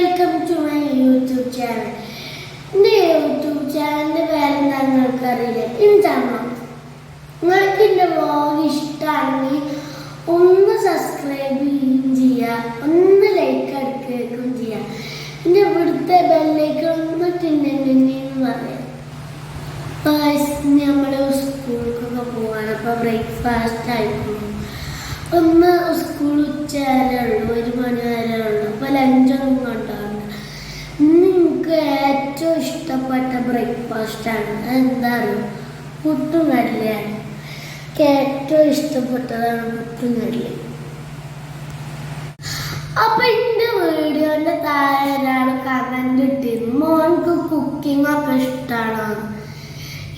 Welcome to my YouTube channel. എൻ്റെ YouTube ചാനലിൻ്റെ പേരെന്താ നിങ്ങൾക്കറിയില്ല? എന്താണോ നിങ്ങൾക്ക് എൻ്റെ വ്ളോഗ് ഇഷ്ടമാണെങ്കിൽ ഒന്ന് സബ്സ്ക്രൈബ് ചെയ്യുകയും ചെയ്യുക, ഒന്ന് ലൈക്ക് അടിക്കുകയും ചെയ്യുക. എൻ്റെ ഇവിടുത്തെ ബെല്ലൈക്കൺ ഒന്ന് ടിന്നെന്ന് പറയാം. നമ്മൾ സ്കൂളിലേക്കൊക്കെ പോവാണ്. അപ്പോൾ ബ്രേക്ക്ഫാസ്റ്റ് ആയിരിക്കും. ഒന്ന് സ്കൂൾ ഉച്ച വരെ ഉള്ളൂ, 1 മണി വരെ ഉള്ളൂ. അപ്പോൾ ലഞ്ചൊന്നും കൊണ്ടുപോകണ്ട. ഇന്ന് എനിക്ക് ഏറ്റവും ഇഷ്ടപ്പെട്ട ബ്രേക്ക്ഫാസ്റ്റാണ്. എന്താ അറിയോ? പുട്ടും കടലയാണ്. എനിക്ക് ഏറ്റവും ഇഷ്ടപ്പെട്ടതാണ് പുട്ടും കടലയും. അപ്പൊ എൻ്റെ വീഡിയോന്റെ താഴെ ഒരാൾ കമന്റ് ഇട്ടിരുന്നു, മോൻക്ക് കുക്കിംഗ് ഒക്കെ ഇഷ്ടമാണോ?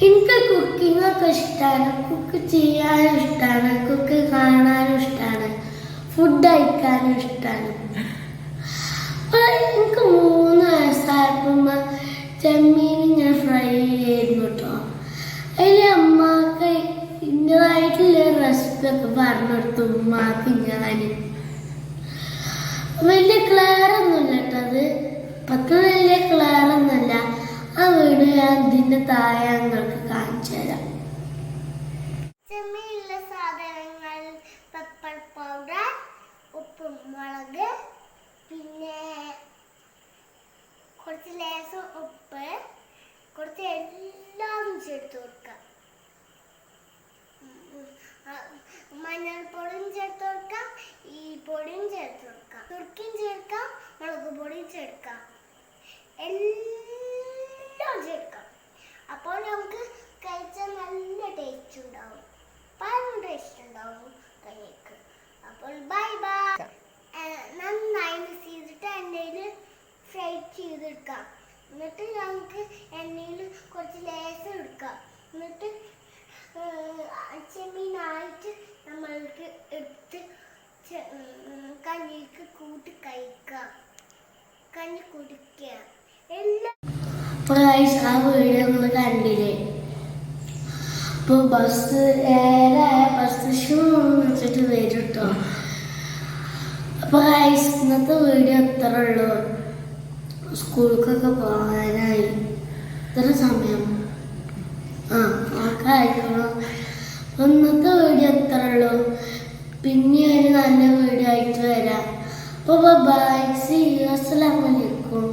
എനിക്ക് കുക്കിംഗ് ഒക്കെ ഇഷ്ടമാണ്. കുക്ക് ചെയ്യാനും ഇഷ്ടമാണ്, കുക്ക് കാണാനും ഇഷ്ടമാണ്, ഫുഡ് കഴിക്കാനും ഇഷ്ടമാണ്. എനിക്ക് 3 വയസ്സായപ്പോൾ ചെമ്മീൻ ഞാൻ ഫ്രൈ ചെയ്യുന്നു കേട്ടോ. അതിൽ അമ്മക്ക് ഇൻ്റെതായിട്ടുള്ള റെസിപ്പി ഒക്കെ പറഞ്ഞു കൊടുത്തു ഉമ്മാക്ക്. ഞാൻ വലിയ ക്ലിയറൊന്നുമില്ല കേട്ടോ, അത് പത്ത് വലിയ ക്ലിയറൊന്നുമല്ല. ആ വീഡിയോ ഞാൻ ഇതിൻ്റെ താഴെ നിങ്ങൾക്ക് കാണിച്ചു തരാം. ചെമ്മീനുള്ള സാധനങ്ങൾ: പെപ്പർ പൗഡർ, ഉപ്പും മുളക്, പിന്നെ കുറച്ച് ലേശം ഉപ്പ്, കുറച്ച് എല്ലാം ചേർത്ത് കൊടുക്കാം. മഞ്ഞൾപ്പൊടിയും ചേർത്ത് കൊടുക്കാം, ഈ പൊടിയും ചേർത്ത് കൊടുക്കാം, തുർക്കിയും ചേർക്കാം, മുളക് പൊടിയും ചേർക്കാം, എല്ലാം ചേർക്കാം. അപ്പോൾ നമുക്ക് കഴിച്ചാൽ നല്ല ടേസ്റ്റ് ഉണ്ടാവും, പല ടേസ്റ്റ് ഉണ്ടാവും കറിക്ക്. അപ്പോൾ ബൈ ബൈ. നന്നായി മിക്സ് ചെയ്തിട്ട് എണ്ണയിൽ ഫ്രൈ ചെയ്തെടുക്കാം. എന്നിട്ട് നമുക്ക് എണ്ണയിൽ കുറച്ച് ലേശം എടുക്കാം. എന്നിട്ട് ചെമ്മീനായിട്ട് നമ്മൾക്ക് എടുത്ത് കഞ്ഞിക്ക് കൂട്ടി കഴിക്കാം, കഞ്ഞി കുടിക്കുക എല്ലാം. ആ വീഡിയോ നമ്മൾ കണ്ടില്ലേ? അപ്പോൾ ബസ് ഷൂ വെച്ചിട്ട് വരും കേട്ടോ. അപ്പോൾ ഇന്നത്തെ വീഡിയോ എത്ര ഉള്ളൂ? സ്കൂളിലേക്കൊക്കെ പോകാനായി ഇത്ര സമയം ആയിക്കണം. ഇന്നത്തെ വീഡിയോ എത്ര ഉള്ളൂ? പിന്നെ ഒരു നല്ല വീഡിയോ ആയിട്ട് വരാം. അപ്പോൾ ബൈ, സീ യു, അസ്സലാമു അലൈക്കും.